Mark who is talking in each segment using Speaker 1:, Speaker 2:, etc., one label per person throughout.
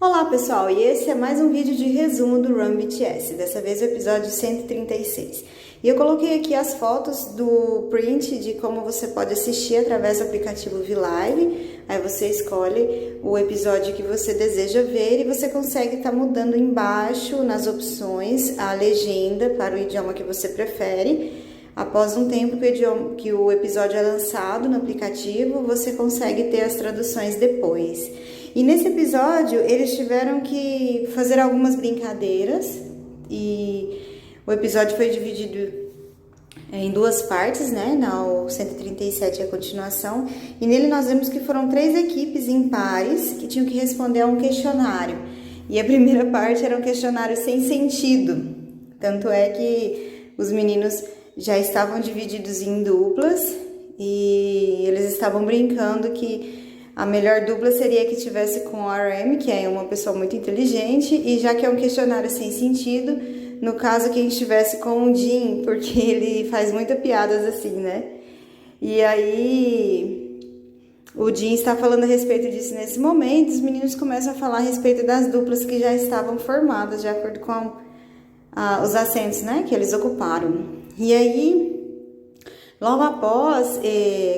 Speaker 1: Olá pessoal, e esse é mais um vídeo de resumo do Run BTS, dessa vez o episódio 136. E eu coloquei aqui as fotos do print de como você pode assistir através do aplicativo VLive. Aí você escolhe o episódio que você deseja ver e você consegue estar mudando embaixo nas opções a legenda para o idioma que você prefere. Após um tempo que o episódio é lançado no aplicativo, você consegue ter as traduções depois. E nesse episódio, eles tiveram que fazer algumas brincadeiras e o episódio foi dividido em duas partes, né? O 137 é a continuação. E nele nós vemos que foram 3 equipes em pares que tinham que responder a um questionário. E a primeira parte era um questionário sem sentido. Tanto é que os meninos já estavam divididos em duplas e eles estavam brincando que a melhor dupla seria que tivesse com o RM, que é uma pessoa muito inteligente, e já que é um questionário sem sentido, no caso que a gente estivesse com o Jin, porque ele faz muitas piadas assim, né? E aí o Jin está falando a respeito disso nesse momento, os meninos começam a falar a respeito das duplas que já estavam formadas, de acordo com os assentos, né, que eles ocuparam. E aí, logo após,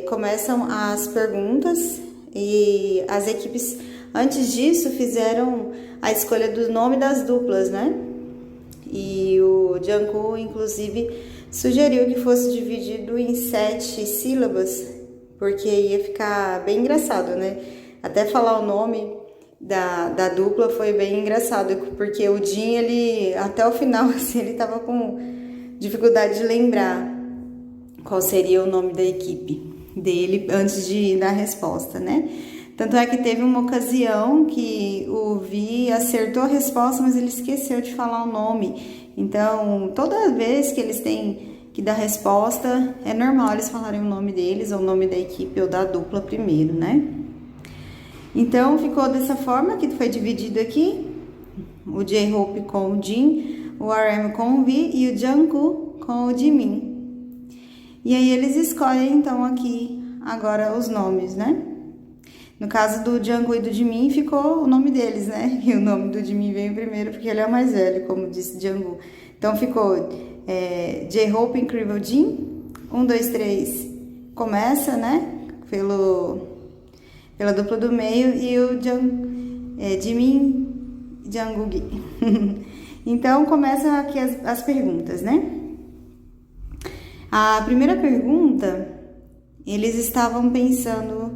Speaker 1: começam as perguntas. E as equipes, antes disso, fizeram a escolha do nome das duplas, né? E o Jungkook, inclusive, sugeriu que fosse dividido em 7 sílabas, porque ia ficar bem engraçado, né? Até falar o nome da dupla foi bem engraçado, porque o Jin, ele, até o final, assim, ele tava com dificuldade de lembrar qual seria o nome da equipe dele antes de dar a resposta, né? Tanto é que teve uma ocasião que o Vi acertou a resposta, mas ele esqueceu de falar o nome. Então, toda vez que eles têm que dar resposta, é normal eles falarem o nome deles, ou o nome da equipe, ou da dupla primeiro, né? Então, ficou dessa forma que foi dividido aqui. O J-Hope com o Jin, o RM com o Vi e o Jungkook com o Jimin. E aí eles escolhem, então, aqui, agora, os nomes, né? No caso do Jungkook e do Jimin, ficou o nome deles, né? E o nome do Jimin veio primeiro, porque ele é o mais velho, como disse Jungkook. Então, ficou J-Hope Incrível Jin. 1, 2, 3, começa, né? Pela dupla do meio, e o Jimin Jungkook. Então, começam aqui as perguntas, né? A primeira pergunta, eles estavam pensando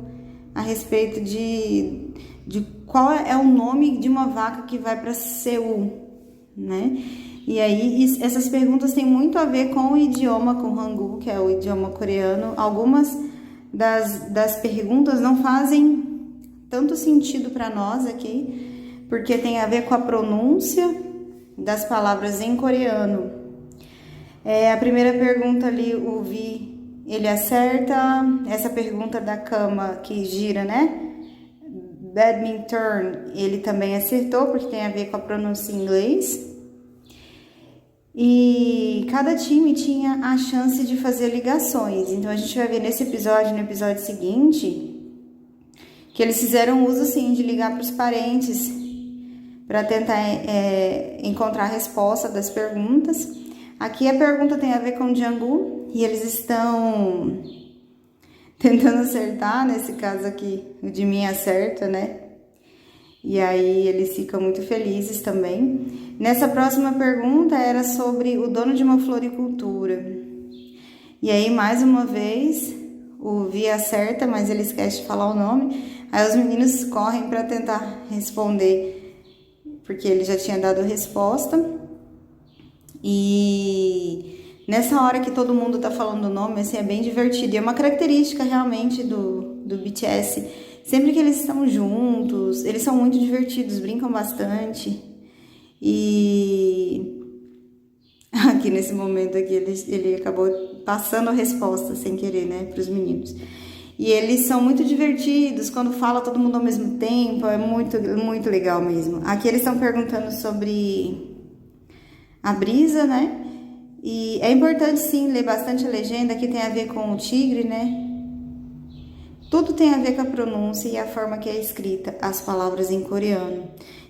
Speaker 1: a respeito de qual é o nome de uma vaca que vai para Seul, né? E aí, essas perguntas têm muito a ver com o idioma, com o Hangul, que é o idioma coreano. Algumas das perguntas não fazem tanto sentido para nós aqui, porque tem a ver com a pronúncia das palavras em coreano. A primeira pergunta ali, o Vi, ele acerta. Essa pergunta da cama que gira, né? Badminton, ele também acertou, porque tem a ver com a pronúncia em inglês. E cada time tinha a chance de fazer ligações. Então, a gente vai ver nesse episódio, no episódio seguinte, que eles fizeram uso, sim, de ligar para os parentes para tentar encontrar a resposta das perguntas. Aqui a pergunta tem a ver com o Jungkook e eles estão tentando acertar, nesse caso aqui o de mim acerta, né? E aí eles ficam muito felizes também. Nessa próxima pergunta era sobre o dono de uma floricultura. E aí mais uma vez o Vi acerta, mas ele esquece de falar o nome. Aí os meninos correm para tentar responder, porque ele já tinha dado a resposta. E nessa hora que todo mundo tá falando o nome, assim, é bem divertido. E é uma característica realmente do BTS. Sempre que eles estão juntos, eles são muito divertidos, brincam bastante. E aqui nesse momento aqui, ele acabou passando a resposta sem querer, né, pros meninos. E eles são muito divertidos, quando fala todo mundo ao mesmo tempo, é muito, muito legal mesmo. Aqui eles estão perguntando sobre a brisa, né? E é importante, sim, ler bastante a legenda, que tem a ver com o tigre, né? Tudo tem a ver com a pronúncia e a forma que é escrita as palavras em coreano.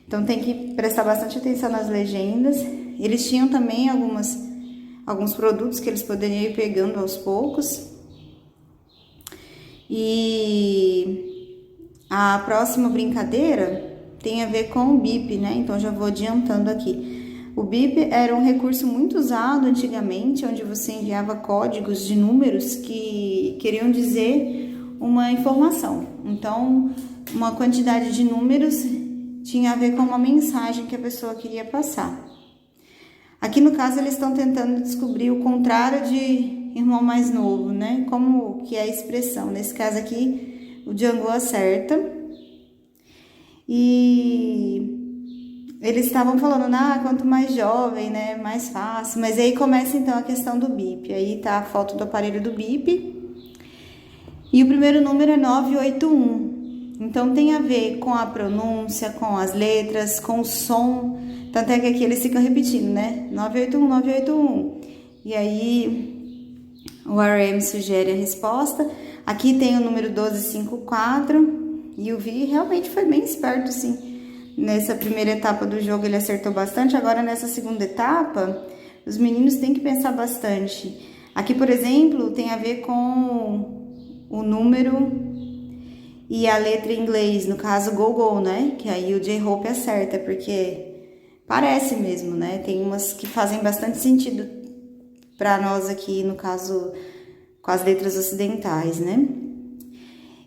Speaker 1: Então tem que prestar bastante atenção nas legendas. Eles tinham também alguns produtos que eles poderiam ir pegando aos poucos. E a próxima brincadeira tem a ver com o bip, né? Então já vou adiantando aqui. O bip era um recurso muito usado antigamente, onde você enviava códigos de números que queriam dizer uma informação. Então, uma quantidade de números tinha a ver com uma mensagem que a pessoa queria passar. Aqui no caso eles estão tentando descobrir o contrário de irmão mais novo, né? Como que é a expressão. Nesse caso aqui, o Django acerta. E eles estavam falando, quanto mais jovem, né, mais fácil. Mas aí começa então a questão do bip. Aí tá a foto do aparelho do bip. E o primeiro número é 981. Então tem a ver com a pronúncia, com as letras, com o som. Tanto é que aqui eles ficam repetindo, né? 981, 981. E aí o RM sugere a resposta. Aqui tem o número 1254. E o Vi realmente foi bem esperto, sim. Nessa primeira etapa do jogo ele acertou bastante. Agora nessa segunda etapa, os meninos têm que pensar bastante. Aqui, por exemplo, tem a ver com o número e a letra em inglês, no caso go, né? Que aí o J-Hope acerta, porque parece mesmo, né? Tem umas que fazem bastante sentido para nós aqui, no caso, com as letras ocidentais, né?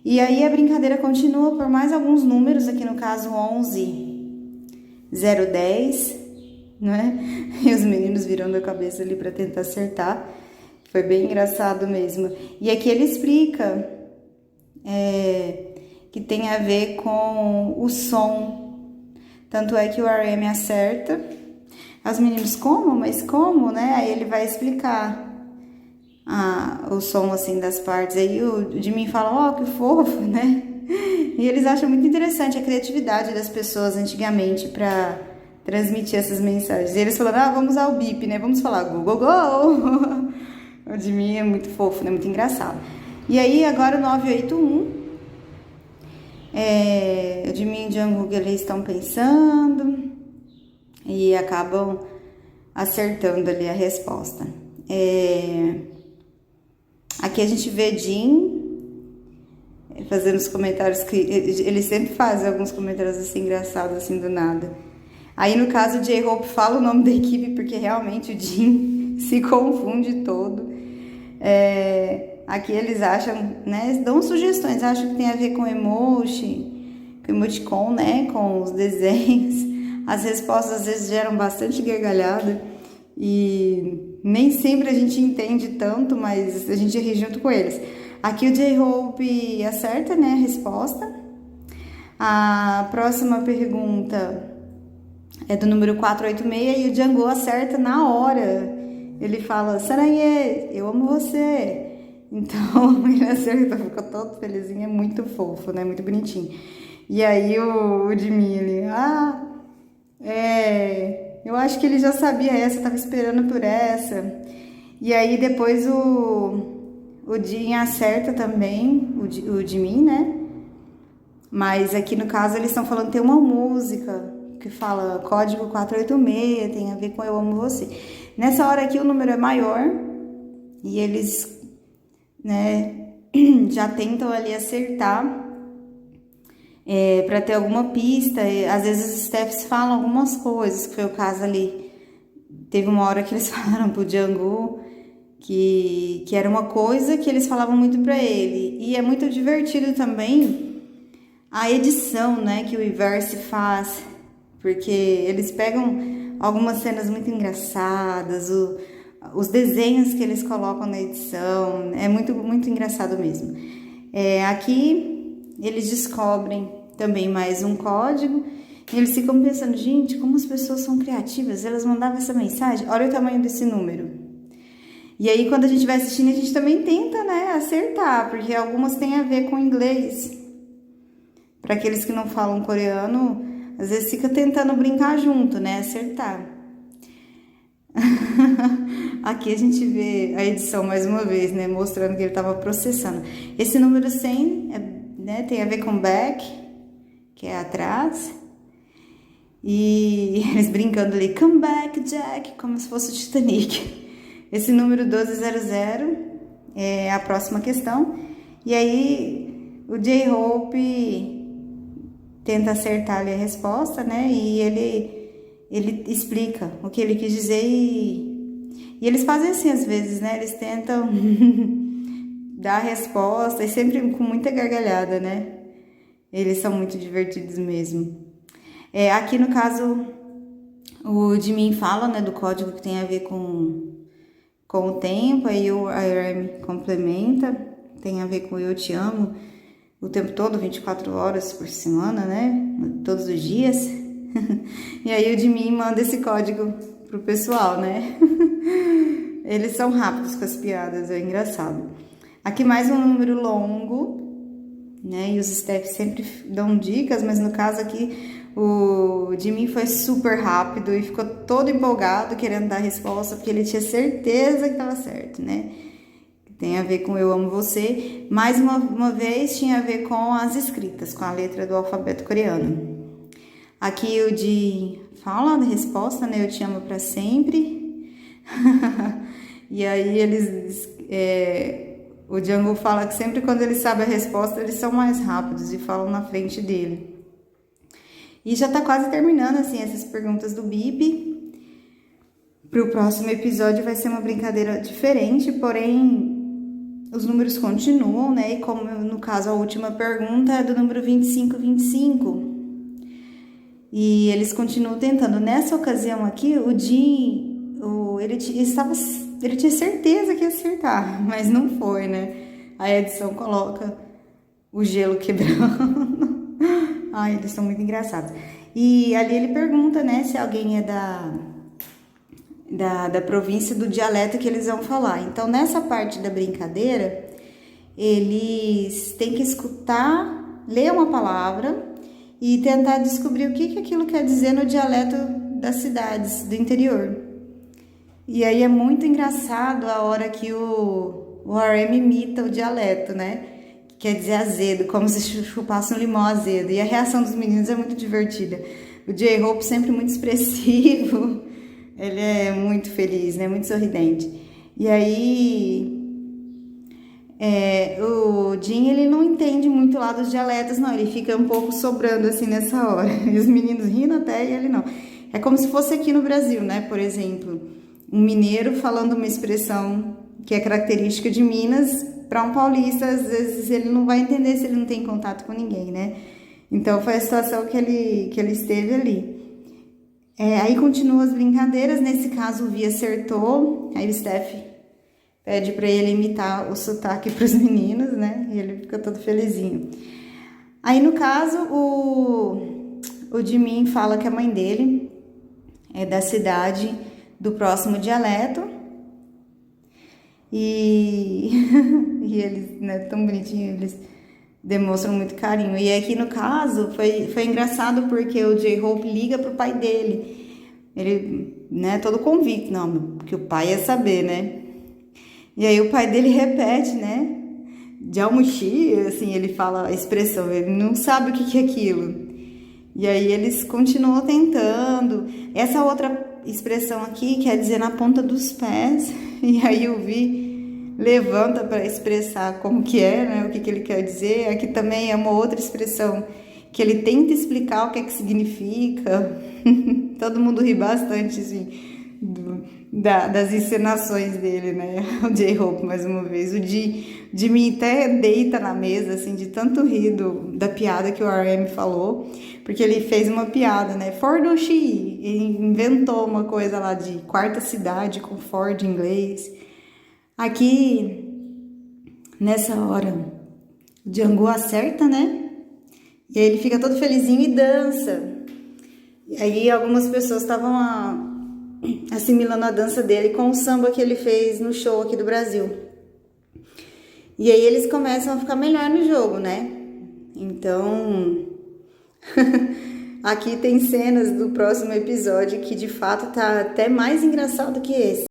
Speaker 1: E aí a brincadeira continua por mais alguns números, aqui no caso 11-010, né? E os meninos virando a cabeça ali para tentar acertar. Foi bem engraçado mesmo. E aqui ele explica que tem a ver com o som. Tanto é que o RM acerta. Os meninos, como? Mas como, né? Aí ele vai explicar o som, assim, das partes. Aí o Jimin fala, que fofo, né? E eles acham muito interessante a criatividade das pessoas antigamente para transmitir essas mensagens. E eles falaram, vamos usar o bip, né? Vamos falar go, go, go. O Jimin é muito fofo, né? Muito engraçado. E aí, agora o 981. O Jimin e o Jungkook, eles estão pensando e acabam acertando ali a resposta. Aqui a gente vê Jin fazendo os comentários que ele sempre faz alguns comentários assim engraçados, assim do nada. Aí no caso o J-Hope fala o nome da equipe porque realmente o Jin se confunde todo. Aqui eles acham, né, dão sugestões, acham que tem a ver com emoji, com emoticon, né, com os desenhos. As respostas às vezes geram bastante gargalhada e nem sempre a gente entende tanto, mas a gente ri junto com eles. Aqui o J-Hope acerta, né, a resposta. A próxima pergunta é do número 486 e o Django acerta na hora. Ele fala, Saranhê, eu amo você. Então, ele acertou, ficou todo felizinho, é muito fofo, né? Muito bonitinho. E aí o Jimin, ele, eu acho que ele já sabia essa, tava esperando por essa. E aí depois o Jin acerta também, o Jimin, né? Mas aqui no caso eles estão falando, tem uma música que fala código 486, tem a ver com eu amo você. Nessa hora aqui o número é maior e eles, né, já tentam ali acertar para ter alguma pista. Às vezes os staffs falam algumas coisas, que foi o caso ali. Teve uma hora que eles falaram pro Django que era uma coisa que eles falavam muito para ele. E é muito divertido também a edição, né, que o Weverse faz, porque eles pegam algumas cenas muito engraçadas, os desenhos que eles colocam na edição, é muito, muito engraçado mesmo. Aqui eles descobrem também mais um código, e eles ficam pensando, gente, como as pessoas são criativas, elas mandavam essa mensagem, olha o tamanho desse número. E aí quando a gente vai assistindo, a gente também tenta, né, acertar, porque algumas têm a ver com inglês. Para aqueles que não falam coreano, às vezes fica tentando brincar junto, né, acertar. Aqui a gente vê a edição mais uma vez, né, mostrando que ele estava processando. Esse número 100 né, tem a ver com back, que é atrás. E eles brincando ali, come back, Jack, como se fosse o Titanic. Esse número 1200 é a próxima questão. E aí o J-Hope tenta acertar ali a resposta, né? E ele explica o que ele quis dizer e eles fazem assim às vezes, né? Eles tentam dar a resposta e sempre com muita gargalhada, né? Eles são muito divertidos mesmo. Aqui no caso, o Jimin fala, né, do código que tem a ver com o tempo, aí o IRM complementa, tem a ver com eu te amo o tempo todo, 24 horas por semana, né? Todos os dias. E aí o Jimin manda esse código pro pessoal, né? Eles são rápidos com as piadas, é engraçado. Aqui mais um número longo, né? E os staffs sempre dão dicas, mas no caso aqui o Jimin foi super rápido e ficou todo empolgado querendo dar a resposta, porque ele tinha certeza que estava certo, né? Tem a ver com eu amo você. Mais uma vez tinha a ver com as escritas, com a letra do alfabeto coreano. Aqui o Jin fala da resposta, né? Eu te amo pra sempre. E aí o Jungkook fala que sempre quando ele sabe a resposta, eles são mais rápidos e falam na frente dele. E já tá quase terminando, assim, essas perguntas do BIP. Pro próximo episódio vai ser uma brincadeira diferente, porém os números continuam, né? E como no caso a última pergunta é do número 2525. E eles continuam tentando. Nessa ocasião aqui, o Jin, ele tinha certeza que ia acertar, mas não foi, né? A edição coloca o gelo quebrando. Ai, eles são muito engraçados. E ali ele pergunta, né, se alguém é da província, do dialeto que eles vão falar. Então, nessa parte da brincadeira, eles têm que escutar, ler uma palavra e tentar descobrir o que aquilo quer dizer no dialeto das cidades do interior. E aí é muito engraçado a hora que o RM imita o dialeto, né? Quer dizer azedo, como se chupasse um limão azedo. E a reação dos meninos é muito divertida. O J-Hope sempre muito expressivo, ele é muito feliz, né? Muito sorridente. E aí o Jin, ele não entende muito lá dos dialetos, não. Ele fica um pouco sobrando assim nessa hora. E os meninos rindo até e ele não. É como se fosse aqui no Brasil, né? Por exemplo, um mineiro falando uma expressão que é característica de Minas, para um paulista, às vezes ele não vai entender se ele não tem contato com ninguém, né? Então foi a situação que ele esteve ali. Aí continua as brincadeiras, nesse caso o Vi acertou, aí o Steph pede para ele imitar o sotaque para os meninos, né? E ele fica todo felizinho. Aí no caso o Jimin fala que a mãe dele é da cidade do próximo dialeto. E eles, né, tão bonitinhos, eles demonstram muito carinho. E aqui no caso foi engraçado porque o J-Hope liga pro pai dele. Ele, né, todo convicto, não, porque o pai ia saber, né? E aí o pai dele repete, né? Jalmushi, assim, ele fala a expressão, ele não sabe o que é aquilo. E aí eles continuam tentando. Essa outra expressão aqui quer dizer na ponta dos pés. E aí o Vi levanta para expressar como que é, né? O que ele quer dizer. Aqui também é uma outra expressão que ele tenta explicar o que é que significa. Todo mundo ri bastante, assim, das encenações dele, né? O J-Hope, mais uma vez. O Jimin até deita na mesa, assim, de tanto rir da piada que o RM falou, porque ele fez uma piada, né? Fordoshi, e inventou uma coisa lá de quarta cidade com Ford em inglês. Aqui, nessa hora, o Jungkook acerta, né? E aí ele fica todo felizinho e dança. E aí algumas pessoas estavam assimilando a dança dele com o samba que ele fez no show aqui do Brasil. E aí eles começam a ficar melhor no jogo, né? Então, aqui tem cenas do próximo episódio que de fato tá até mais engraçado que esse.